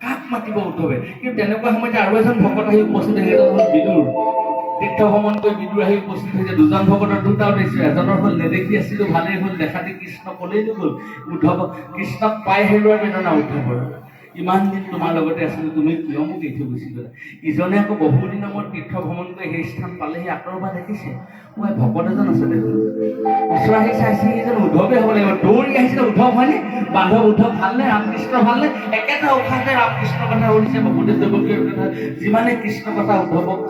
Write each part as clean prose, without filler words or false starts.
কাক মাতিব উদ্ধৱে? কিন্তু তেনেকুৱা সময়তে আৰু এজন ভকত আহি উপস্থিত হৈছে, এজন হ'ল বিদুৰ। তীৰ্থ ভ্ৰমণ কৰি বিদুৰ আহি উপস্থিত হৈছে। দুজন ভকতৰ দুটা উদ্দেশ্য, এজনৰ হ'ল নেদেখি আছিলো ভালেই হ'ল, দেখা দি কৃষ্ণ কলেই নগ'ল। উদ্ধৱ কৃষ্ণক পাই হেৰুৱাৰ বেদনা উদ্ধৱৰ। ইমান দিন তোমাৰ লগতে আছিলো, তুমি কিয় মোক এৰি থৈ গুচি গ'লা? ইজনে আকৌ বহুদিনৰ মূৰত তীৰ্থ ভ্ৰমণ কৰি সেই স্থান পালেহি, আঁতৰৰ পৰা দেখিছে মই ভকত এজন আছে দেখোন। ওচৰ আহি চাইছে এইজন উদ্ধৱে হ'ব লাগিব। দৌৰি আহিছিলে, উদ্ধৱ হয়নে? বান্ধৱ উদ্ধৱ ভালনে? ৰামকৃষ্ণ ভালনে? একেটা উশাহতে ৰামকৃষ্ণৰ কথা সুধিছে, বসুদেৱ দেৱকীৰ কথা। যিমানে কৃষ্ণ কথা উদ্ধৱক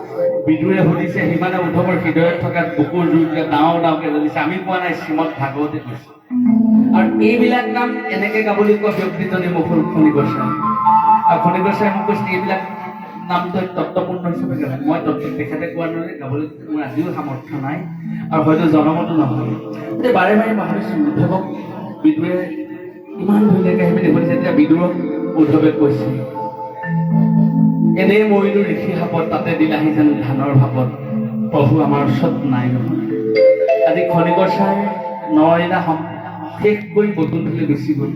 বিদুৰে সুধিছে, সিমানে উদ্ধৱৰ হৃদয়ত থকা বুকুৰ জুইটোৱে ডাঙৰ ডাঙৰকে জ্বলিছে। আমি কোৱা নাই, শ্ৰীমদ ভাগৱতে কৈছে। আৰু এইবিলাক নাম এনেকে গাবলৈ কোৱা ব্যক্তিজনে মুখৰ খনিকৰ চাই। আৰু খনিকৰ চাই মোক কৈছে এইবিলাক নাম তই তত্ত্বপূৰ্ণ হিচাপে গাবি। মই তত্ত্ব তেখেতে কোৱা দৰে গাবলৈ মোৰ আজিও সামৰ্থ্য নাই, আৰু হয়তো জনমতো নহয়। এতিয়া বাৰে বাৰে ভাবিছোঁ উদ্ধৱক বিদুৰে ইমান ধুনীয়াকে আহি পিনে সুধিছে। তেতিয়া বিদুৰক উদ্ধৱে কৈছে, এনেই মৰিলো ঋষি সাপত, তাতে দিলাহি যেন ধানৰ ভাপত, প্ৰভু আমাৰ ওচৰত নাই নহয়। আজি খনিকৰ চাই নৰদিনা শেষ কৰি বদুন্ধুলি গুচি গ'ল।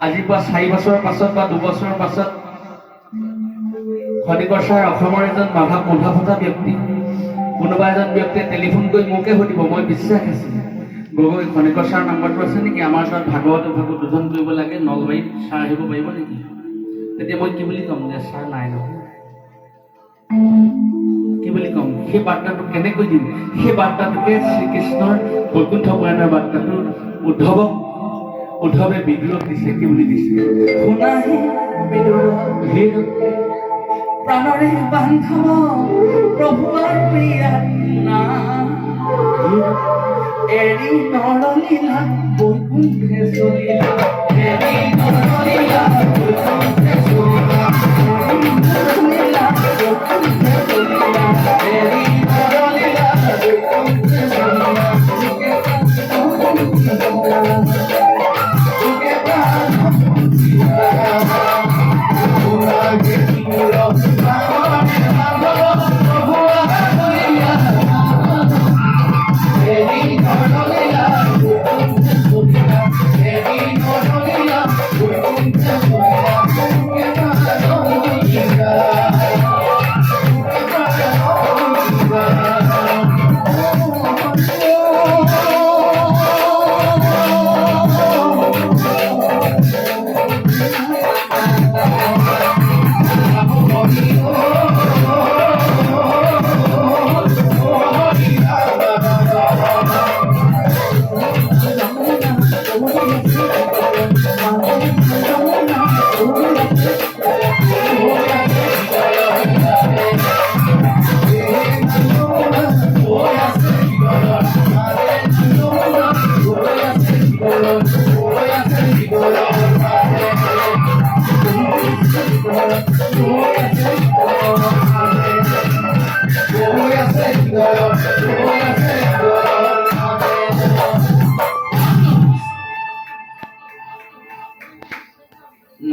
আজিৰ পৰা 4 বছৰৰ পাছত বা 2 বছৰৰ পাছত খনিকৰ চাৰ অসমৰ এজন মুঠা ফটা ব্যক্তি। কোনোবা এজন ব্যক্তিয়ে টেলিফোন কৰি মোকে সুধিব, মই বিশ্বাস আছে, গগৈ খনিকৰ চাৰ নম্বৰটো আছে নেকি? আমাৰ তাত ভাগৱত উদ্বোধন কৰিব লাগে, নলবাৰীত ছাৰ আহিব পাৰিব নেকি? তেতিয়া মই কি বুলি ক'ম যে ছাৰ নাই নহয়। কি বুলি ক'ম? সেই বাৰ্তাটো কেনেকৈ দিম? সেই বাৰ্তাটোকে শ্ৰীকৃষ্ণৰ বৈকুণ্ঠ পুৰাণৰ বাৰ্তাটো উদ্ধৱে বিদুৰক দিছে। কি বুলি দিছে? শুনাহি বিদুৰ প্ৰাণৰে বান্ধৱ প্ৰভুৰ প্ৰিয়াত নাম, এৰি নৰলীলা বৈকুণ্ঠে চলিলা, এৰি নৰলীলা বৈকুণ্ঠে চলিলা, এৰি নৰলীলা বৈকুণ্ঠে চলিলা, এৰি নৰলীলা বৈকুণ্ঠে চলিলা।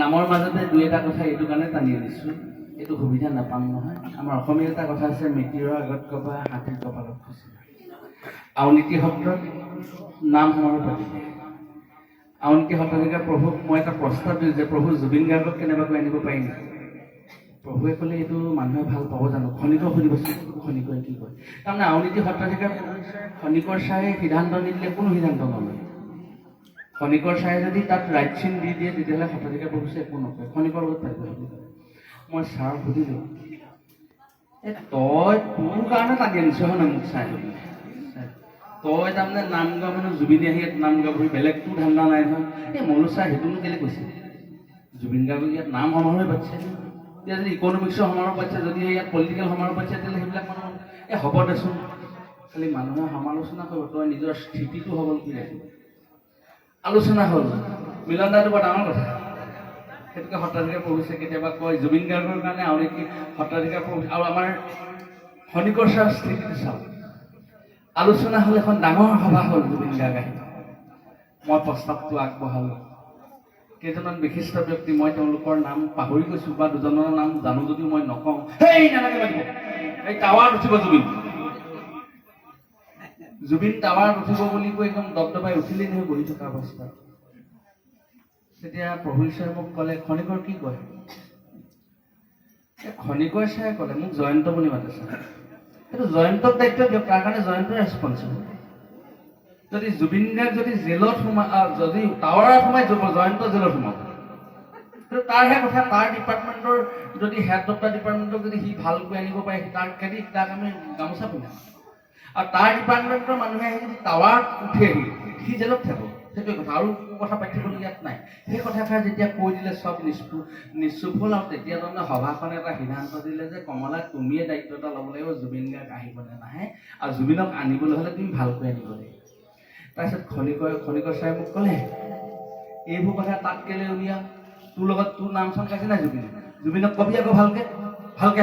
নামৰ মাজতে দুই এটা কথা এইটো কাৰণে টানি আনিছোঁ, এইটো সুবিধা নাপাম নহয়। আমাৰ অসমীয়া এটা কথা আছে, মিতিৰৰ আগত কবা হাতীৰ কপালত খুচি। আউনীতি সত্ৰত নাম সমাৰোহ পাতিলে। আউনীতি সত্ৰাধিকাৰ প্ৰভুক মই এটা প্ৰস্তাৱ দিওঁ যে প্ৰভু জুবিন গাৰ্গক কেনেবাকৈ আনিব পাৰিম। প্ৰভুৱে ক'লে এইটো মানুহে ভাল পাব জানো? খনিকক সুধিবচোন, খনিকৰে কি কয়। তাৰমানে আউনীতি সত্ৰাধিকাৰ খনিকৰ চাৰে সিদ্ধান্ত নিদিলে কোনো সিদ্ধান্ত নলয়। খনিকৰ চাৰে যদি তাত ৰাইট চিন দি দিয়ে, তেতিয়াহ'লে সত্ৰাধিকাৰ প্ৰভু একো নকয়, খনিকৰ লগত পাৰিব। মই ছাৰক সুধিলোঁ, তই তোৰ কাৰণে টানি আনিছ হয় নাই মোক চাই? তই তাৰমানে নাম গোৱা মানুহ জুবিনে আহি ইয়াত নাম গাবহি, বেলেগতো ধান্দা নাই নহয়। মনো চাই সেইটোনো কেলৈ কৈছে? জুবিন গাৰ্গক ইয়াত নাম সমাৰোহে পাতিছে। এতিয়া যদি ইকনমিক্সৰ সমাৰোহ পাতিছে, যদি ইয়াত পলিটিকেল সমাৰোহ পাতিছে, তেতিয়াহ'লে সেইবিলাক মানুহ হ'ব দেচোন। খালি মানুহে সমালোচনা কৰিব, তই নিজৰ স্থিতিটো সবল কৰি ৰাখিব। আলোচনা হ'ল, মিলন দাটো বৰ ডাঙৰ কথা। সেইটোকে সত্ৰাধিকাৰ প্ৰভুছে কেতিয়াবা কয়, জুবিন গাৰ্গৰ কাৰণে আউনীতি সত্ৰাধিকাৰ প্ৰভু আৰু আমাৰ খনিকৰ চাৰ স্থিতিটো চাওক। আলোচনা হ'ল, এখন ডাঙৰ সভা হ'ল, জুবিন গাৰ্গ আহি মই প্ৰস্তাৱটো আগবঢ়ালোঁ। কেইজনমান বিশিষ্ট ব্যক্তি, মই তেওঁলোকৰ নাম পাহৰি গৈছোঁ বা দুজনৰ নাম জানো যদিও মই নকওঁ। সেই নালাগে মাতিব, এই টাৱাৰত উঠিব জুবিন। জুবিন টাৱাৰত উঠিব বুলি কৈ একদম দবদবাই উঠিলেই নহয় বহি থকা অৱস্থাত। তেতিয়া প্ৰভু ঈশ্বৰে মোক ক'লে, খনিকৰ কি কয়? খনিকৰ চাই ক'লে মোক জয়ন্ত বুলি মাতে ছাৰ। সেইটো জয়ন্তক দায়িত্ব দিয়ক, তাৰ কাৰণে জয়ন্ত ৰেছপঞ্চিবল। যদি জুবিন গাৰ্গ যদি জেলত যদি টাৱাৰত সোমাই জয়ন্ত জেলত সোমাব, কিন্তু তাৰহে কথা। তাৰ ডিপাৰ্টমেণ্টৰ যদি হেড অফ দ্য ডিপাৰ্টমেণ্টক যদি সি ভালকৈ আনিব পাৰে, তাৰ ক্ৰেডিট তাক আমি গামোচা পিন্ধাম। আৰু তাৰ ডিপাৰ্টমেণ্টৰ মানুহে আহি যদি টাৱাৰত উঠেহি, সি জেলত থাকিব। সেইটোৱে কথা, আৰু কথা পাতিবলৈ ইয়াত নাই। সেই কথাষাৰ যেতিয়া কৈ দিলে চব নিশ্চুপ হ'ল। আৰু তেতিয়া তাৰমানে সভাখনে এটা সিদ্ধান্ত দিলে যে কমলা তুমিয়ে দায়িত্ব এটা ল'ব লাগিব, জুবিন গাৰ্গ আহিবনে নাহে, আৰু জুবিনক আনিবলৈ হ'লে তুমি ভালকৈ আনিব লাগিব। তাৰপিছত খনিকৰ চাৰে মোক ক'লে, এইবোৰ কথা তাত কেলে উলিয়াও, তোৰ লগত তোৰ নাম চাম কাইছে নাই জুবিনক কবি আকৌ ভালকৈ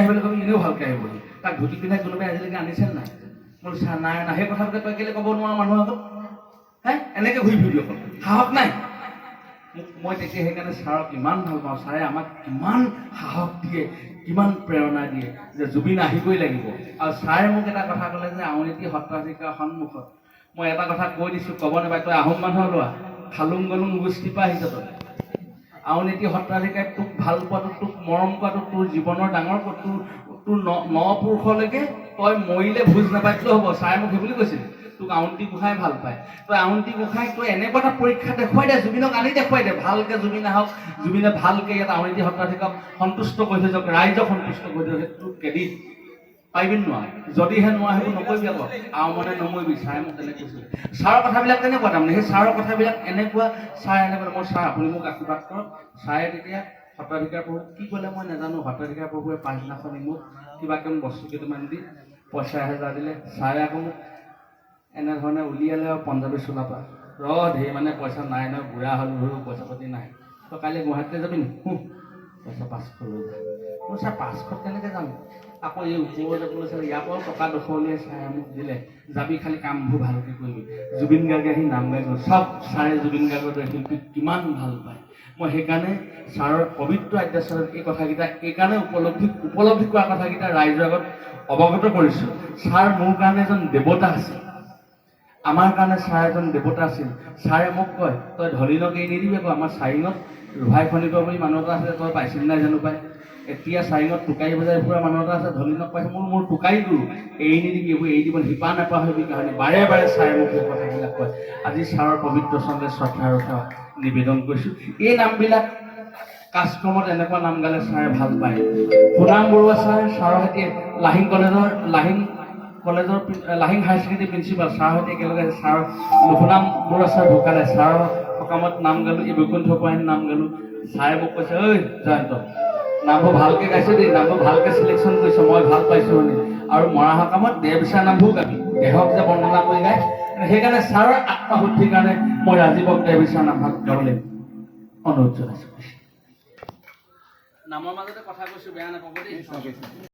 আহিবলৈ কবি, এনেও ভালকৈ আহিব বুলি। তাক ধুতি পিন্ধাই কোনোবাই আজিলৈকে আনিছে নাই? মোৰ ছাৰ নাই না, সেই কথাটোকে তই কেলে ক'ব নোৱাৰ মানুহৰ আগত? এনেকৈ ঘূৰি ফুৰিবি অকল, সাহস নাই। মই তেতিয়া সেইকাৰণে ছাৰক ইমান ভাল পাওঁ। ছাৰে আমাক কিমান সাহস দিয়ে, কিমান প্ৰেৰণা দিয়ে যে জুবিন আহিবই লাগিব। আৰু ছাৰে মোক এটা কথা ক'লে যে আউনীআটী সত্ৰাধিকাৰ সন্মুখত মই এটা কথা কৈ দিছোঁ, ক'ব নাপায়, তই আহোম মানুহৰ ল'ৰা, খালুং গলুং গোষ্ঠীৰ পৰা আহিছ তই। আউনীআটী সত্ৰাধিকাৰে তোক ভাল পোৱাটো, তোক মৰম কৰাটো তোৰ জীৱনৰ ডাঙৰ তোৰ ন পুৰুষলৈকে তই মৰিলে ভোজ নাপাতিলেও হ'ব। ছাৰে মোক সেই বুলি কৈছিল, তোক আউনীআটী গোসাঁই ভাল পায়, তই আউনীআটী গোসাঁই তই এনেকুৱা এটা পৰীক্ষা দেখুৱাই দে, জুবিনক আনি দেখুৱাই দে, ভালকৈ জুবিন আহক, জুবিনে ভালকৈ ইয়াত আউনীআটী সত্ৰাধিকাৰক সন্তুষ্ট কৰি থৈ যাওক, ৰাইজক সন্তুষ্ট কৰি থৈ যাওক। তোক ক্ৰেডিট পাৰিবি নোৱাৰ, যদিহে নোৱাৰ সেইবোৰ নকৰিবি আকৌ, আৰু মানে নমৰিবি। ছাৰে মোক তেনেকৈ কৈছিলে। ছাৰৰ কথাবিলাক তেনেকুৱা, তাৰমানে সেই ছাৰৰ কথাবিলাক এনেকুৱা। ছাৰ এনেকুৱা, মই ছাৰ আপুনি মোক আশীৰ্বাদ কৰক। ছাৰে তেতিয়া সত্ৰাধিকাৰ প্ৰভু কি ক'লে মই নাজানো, সত্ৰাধিকাৰ প্ৰভুৱে পাছদিনাখনি মোক কিবা কেৱল বস্তু কেইটামান দি পইচা 1000 দিলে। ছাৰে আকৌ মোক এনেধৰণে উলিয়ালে আৰু পঞ্জাৱী চোলা পৰা, ধেৰ মানে পইচা নাই নহয়, বুঢ়া হ'ল, পইচা পাতি নাই, তই কাইলৈ গুৱাহাটীলৈ যাবি নি? পইচা 500 লৈ যা। মই ছাৰ 500 কেনেকৈ যাম? আকৌ এই ওপৰত যাবলৈ চালে, ইয়াৰ পৰাও টকা 200 উলিয়াই ছাৰে মোক দিলে, যাবি খালি কামবোৰ ভালকৈ কৰিবি। জুবিন গাৰ্গে আহি নাম গাই গ'ল, চব ছাৰে জুবিন গাৰ্গৰ দৰে শিল্পীক কিমান ভাল পায়। মই সেইকাৰণে ছাৰৰ পবিত্ৰ আদ্যাচৰত এই কথাকেইটা এইকাৰণে উপলব্ধি কৰা কথাকেইটা ৰাইজৰ আগত অৱগত কৰিছোঁ। ছাৰ মোৰ কাৰণে এজন দেৱতা আছিল, আমাৰ কাৰণে ছাৰ এজন দেৱতা আছিল। ছাৰে মোক কয়, তই ধলিনক এৰি নিদিবি আকৌ, আমাৰ চাৰিঙত লোহাই খনিকৰ বুলি মানুহ এটা আছে, তই পাইছিল নাই জানো পাই। এতিয়া চাৰিঙত টোকাৰি বজাই ফুৰা মানুহ এটা আছে, ধলিনক পাইছে, মোৰ টোকাৰি গুৰু, এৰি নিদিবি, এইবোৰ এৰি দিব, শিপা নাপাহৰিবি কাহানি। বাৰে বাৰে ছাৰে মোক সেই কথাবিলাক কয়। আজি ছাৰৰ পবিত্ৰ চৰণে শ্ৰদ্ধা আৰু সেৱা নিবেদন কৰিছোঁ। এই নামবিলাক কাজকৰ্মত এনেকুৱা নাম গালে ছাৰে ভাল পায়। সুনাম বৰুৱা ছাৰ, ছাৰৰ সৈতে লাহিং হায়াৰ ছেকেণ্ডেৰী প্ৰিন্সিপাল, ছাৰৰ সৈতে একেলগে ছাৰ সুনাম বৰুৱা ছাৰ ঢুকালে, ছাৰৰ সকামত নাম গালোঁ, এই বৈকুণ্ঠ পৰাণী নাম গালোঁ। ছাৰে মোক কৈছে, ঐ জয়ন্ত, নামবোৰ ভালকৈ গাইছে দেই, নামবোৰ ভালকৈ চিলেকশ্যন কৰিছ, মই ভাল পাইছোঁ মানে। আৰু মৰা সকামত দেহবিচাৰ নামবোৰ গাবি, দেহক যে বৰ্ণনা কৰি গায়। সেইকাৰণে ছাৰৰ আত্মশুদ্ধিৰ কাৰণে মই ৰাজীৱক দেহবিচাৰ নামভাগ গাবলৈ অনুৰোধ জনাইছোঁ। নামৰ মাজতে কথা কৈছোঁ, বেয়া নাপাব দেই।